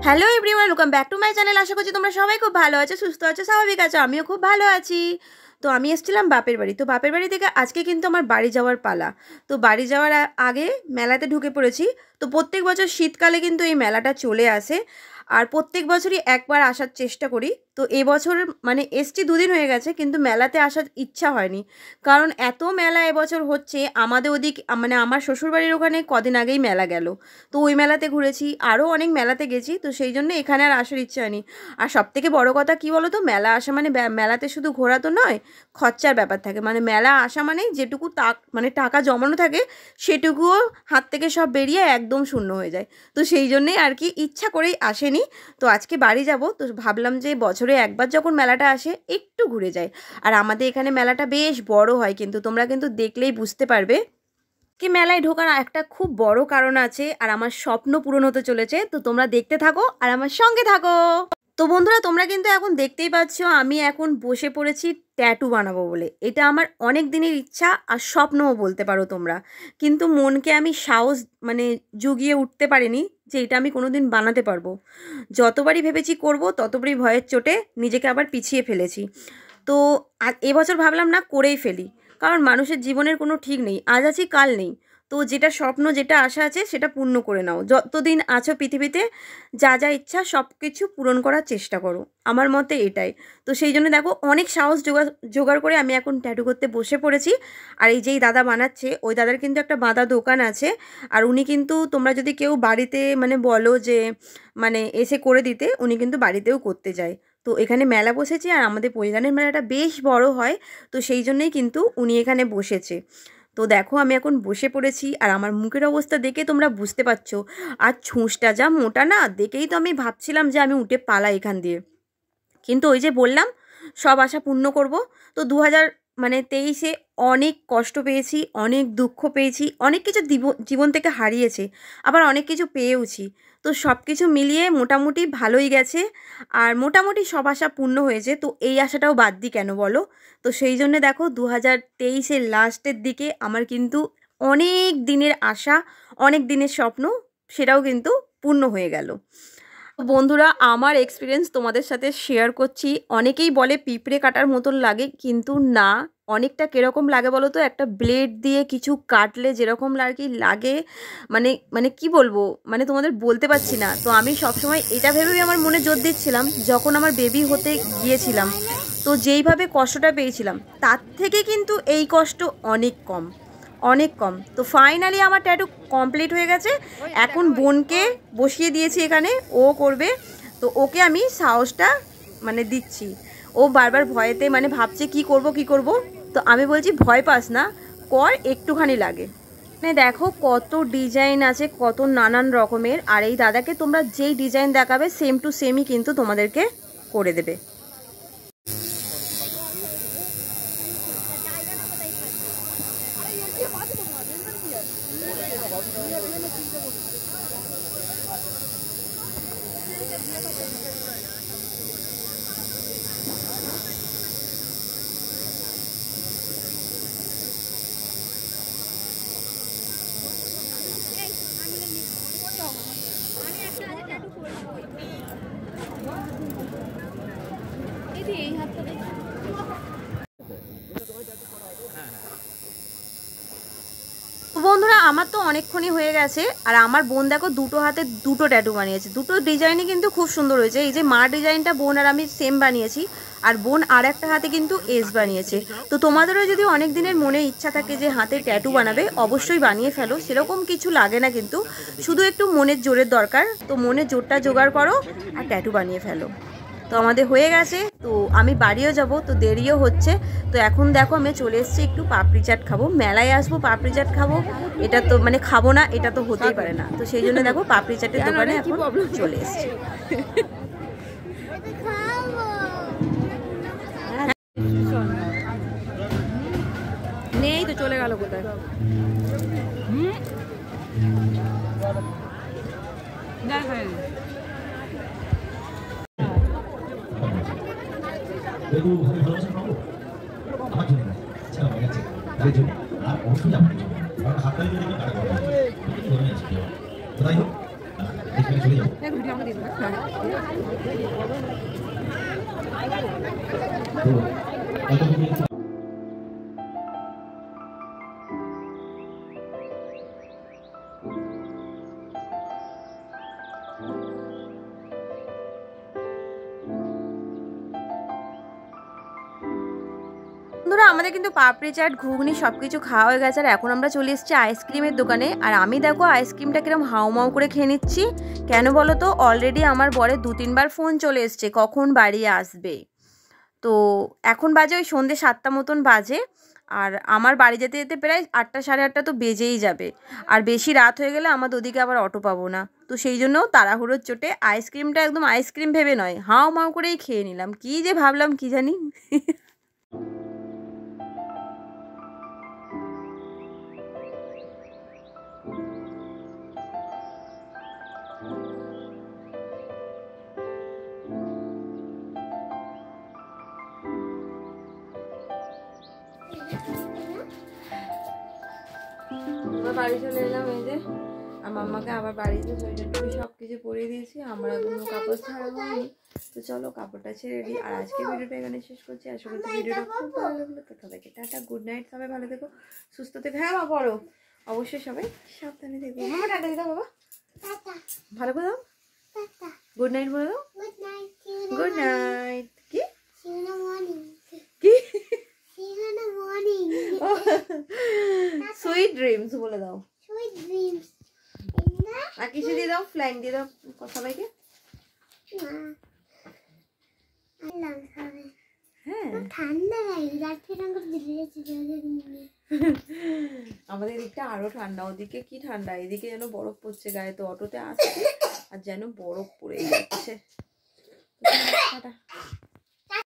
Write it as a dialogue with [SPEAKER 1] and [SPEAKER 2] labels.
[SPEAKER 1] Hello everyone, welcome back to my channel. আশা করছি তোমরা সবাই খুব ভালো আছো, সুস্থ আছো, স্বাভাবিক আছো। আমিও খুব ভালো আছি। তো আমি এসেছিলাম বাপের বাড়ি। তো বাপের বাড়ি থেকে আজকে কিন্তু আমার বাড়ি যাওয়ার পালা। তো বাড়ি যাওয়ার আগে মেলাতে ঢুকে পড়েছি। তো প্রত্যেক বছর শীতকালে কিন্তু এই মেলাটা চলে আসে, আর প্রত্যেক বছরই একবার আসার চেষ্টা করি। তো এবছর মানে এসছি দুদিন হয়ে গেছে, কিন্তু মেলাতে আসার ইচ্ছা হয়নি, কারণ এত মেলা এবছর হচ্ছে। আমাদের ওদিক মানে আমার শ্বশুরবাড়ির ওখানে কদিন আগেই মেলা গেল, তো ওই মেলাতে ঘুরেছি, আরও অনেক মেলাতে গেছি। তো সেই জন্য এখানে আর আসার ইচ্ছা হয়নি। আর সবথেকে বড় কথা কী বলো তো, মেলা আসা মানে মেলাতে শুধু ঘোরা তো নয়, খরচার ব্যাপার থাকে। মানে মেলা আসা মানে যেটুকু মানে টাকা জমানো থাকে সেটুকুও হাত থেকে সব বেরিয়ে একদম শূন্য হয়ে যায়। তো সেই জন্যেই আর কি ইচ্ছা করেই আসেনি। তো আজকে বাড়ি যাব, তো ভাবলাম যে বছরে একবার যখন মেলাটা আসে একটু ঘুরে যাই। আর আমাদের এখানে মেলাটা বেশ বড় হয়, কিন্তু তোমরা কিন্তু দেখলেই বুঝতে পারবে। কি মেলায় ঢোকার একটা খুব বড় কারণ আছে, আর আমার স্বপ্ন পূরণ হতে চলেছে। তো তোমরা দেখতে থাকো আর আমার সঙ্গে থাকো। তো বন্ধুরা, তোমরা কিন্তু এখন দেখতেই পাচ্ছ আমি এখন বসে পড়েছি ট্যাটু বানাবো বলে। এটা আমার অনেক দিনের ইচ্ছা আর স্বপ্নও বলতে পারো তোমরা, কিন্তু মনকে আমি সাহস মানে জুগিয়ে উঠতে পারিনি যে এটা আমি কোনোদিন বানাতে পারবো। যতবারই ভেবেছি করব, ততবারই ভয়ের চোটে নিজেকে আবার পিছিয়ে ফেলেছি। তো এবছর ভাবলাম না, করেই ফেলি, কারণ মানুষের জীবনের কোনো ঠিক নেই, আজ আছি কাল নেই। তো যেটা স্বপ্ন, যেটা আশা আছে সেটা পূর্ণ করে নাও। যতদিন আছো পৃথিবীতে, যা যা ইচ্ছা সব কিছু পূরণ করার চেষ্টা করো, আমার মতে এটাই। তো সেই জন্য দেখো অনেক সাহস জোগাড় করে আমি এখন ট্যাটু করতে বসে পড়েছি। আর এই যেই দাদা বানাচ্ছে, ওই দাদার কিন্তু একটা বাঁধা দোকান আছে। আর উনি কিন্তু, তোমরা যদি কেউ বাড়িতে মানে বলো যে মানে এসে করে দিতে, উনি কিন্তু বাড়িতেও করতে যায়। তো এখানে মেলা বসেছে, আর আমাদের পৈগানের মেলাটা বেশ বড় হয়। তো সেই জন্যেই কিন্তু উনি এখানে বসেছে। তো দেখো আমি এখন বসে পড়েছি, আর আমার মুখের অবস্থা দেখে তোমরা বুঝতে পারছো। আর ছুঁচটা যা মোটা না, দেখেই তো আমি ভাবছিলাম যে আমি উঠে পালাই এখান দিয়ে। কিন্তু ওই যে বললাম, সব আশা পূর্ণ করব। তো 2023-এ অনেক কষ্ট পেয়েছি, অনেক দুঃখ পেয়েছি, অনেক কিছু জীবন থেকে হারিয়েছে, আবার অনেক কিছু পেয়েওছি। তো সব কিছু মিলিয়ে মোটামুটি ভালোই গেছে, আর মোটামুটি সব আশা পূর্ণ হয়েছে। তো এই আশাটাও বাদ দিই কেন বলো? তো সেই জন্যে দেখো 2023-এর লাস্টের দিকে আমার কিন্তু অনেক দিনের আশা, অনেক দিনের স্বপ্ন, সেটাও কিন্তু পূর্ণ হয়ে গেল। বন্ধুরা, আমার এক্সপিরিয়েন্স তোমাদের সাথে শেয়ার করছি। অনেকেই বলে পিঁপড়ে কাটার মতন লাগে, কিন্তু না, অনেকটা কীরকম লাগে বলো তো, একটা ব্লেড দিয়ে কিছু কাটলে যেরকম আর কি লাগে, মানে মানে কি বলবো, মানে তোমাদের বলতে পারছি না। তো আমি সবসময় এটা ভেবেই আমার মনে জোর দিচ্ছিলাম যখন আমার বেবি হতে গিয়েছিলাম। তো যেইভাবে কষ্টটা পেয়েছিলাম, তার থেকে কিন্তু এই কষ্ট অনেক কম, অনেক কম। তো ফাইনালি আমার ট্যাটু কমপ্লিট হয়ে গেছে। এখন বোনকে বসিয়ে দিয়েছি এখানে, ও করবে। তো ওকে আমি সাহসটা মানে দিচ্ছি। ও বারবার ভয়েতে মানে ভাবছে কি করব কি করব। তো আমি বলছি ভয় পাস না, কর, একটুখানি লাগে। মানে দেখো কত ডিজাইন আছে, কত নানান রকমের। আর এই দাদাকে তোমরা যেই ডিজাইন দেখাবে সেম টু সেমই কিন্তু তোমাদেরকে করে দেবে। বন্ধুরা, আমার তো অনেকক্ষণই হয়ে গেছে। আর আমার বোন দেখো দুটো হাতে দুটো ট্যাটু বানিয়েছে, দুটো ডিজাইনই কিন্তু খুব সুন্দর হয়েছে। এই যে মা ডিজাইনটা বোন আর আমি সেম বানিয়েছি, আর বোন আর একটা হাতে কিন্তু এস বানিয়েছে। তো তোমাদেরও যদি অনেক দিনের মনে ইচ্ছা থাকে যে হাতে ট্যাটু বানাবে, অবশ্যই বানিয়ে ফেলো, সেরকম কিছু লাগে না কিন্তু, শুধু একটু মনের জোরের দরকার। তো মনের জোরটা জোগাড় করো আর ট্যাটু বানিয়ে ফেলো। তো আমাদের হয়ে গেছে, তো আমি বাড়িও যাব, তো দেরিও হচ্ছে। তো এখন দেখো আমি চলে এসেছি একটু পাপড়ি চাট খাবো, মেলায় আসবো পাপড়ি চাট খাবো, এটা তো মানে খাবো না এটা তো হতেই পারে না। তো সেই জন্য দেখো পাপড়ি চাটের দোকানে এখন চলে এসেছি। নেই তো, চলে গেল কোথায়।
[SPEAKER 2] আর অবশ্যই আমার জন্য হাততালি দিয়ে কাটা করবো। তো যাই হোক, চলে যাবো।
[SPEAKER 1] বন্ধুরা আমাদের কিন্তু পাপড়ি চাট ঘুগনি সব কিছু খাওয়া হয়ে গেছে আর এখন আমরা চলে এসেছি আইসক্রিমের দোকানে। আর আমি দেখো আইসক্রিমটা কিরম হাউমাউ করে খেয়ে নিচ্ছি। কেন বলো তো, অলরেডি আমার বরে 2-3 বার ফোন চলে এসছে কখন বাড়ি আসবে। তো এখন বাজে ওই সন্ধ্যে 7টা মতন বাজে। আর আমার বাড়ি যেতে যেতে প্রায় 8টা সাড়ে 8টা তো বেজেই যাবে। আর বেশি রাত হয়ে গেলে আমার ওদিকে আবার অটো পাবো না। তো সেই জন্য তাড়াহুড়োর চোটে আইসক্রিমটা একদম আইসক্রিম ভেবে নয়, হাও মাও করেই খেয়ে নিলাম। কী যে ভাবলাম কি জানি। আমরা বাড়ি চলে এলাম, এই যে আর মাম্মাকে আবার বাড়িতে সোয়েটার টুপি সব কিছু পরিয়ে দিয়েছি। আমরা কোনো কাপড় ছাড়া হয়নি। তো চলো কাপড়টা ছেড়ে দিই। আর আজকে ভিডিওটা এখানে শেষ করছি। আশা করছি ভিডিওটা খুব ভালো লাগলো। তো সবাইকে টাটা, গুড নাইট। সবাই ভালো থেকো, সুস্থ থেকো। হ্যাঁ মা পড়ো, অবশ্যই সবাই সাবধানে থেকো। মামা টাটা দিদাও বাবা, ভালো করে দাও, গুড নাইট বলে দাও। Good night. কি কি সুইট ড্রিমস বলে দাও। আর কিছু দিয়ে দাও, ফ্ল্যাং দিয়ে দাও সবাইকে। হ্যাঁ আমাদের এদিকটা আরো ঠান্ডা, ওদিকে কি ঠান্ডা, এদিকে যেন বরফ পড়ছে গায়ে। তো অটোতে আসছে আর যেন বরফ পড়ে যাচ্ছে।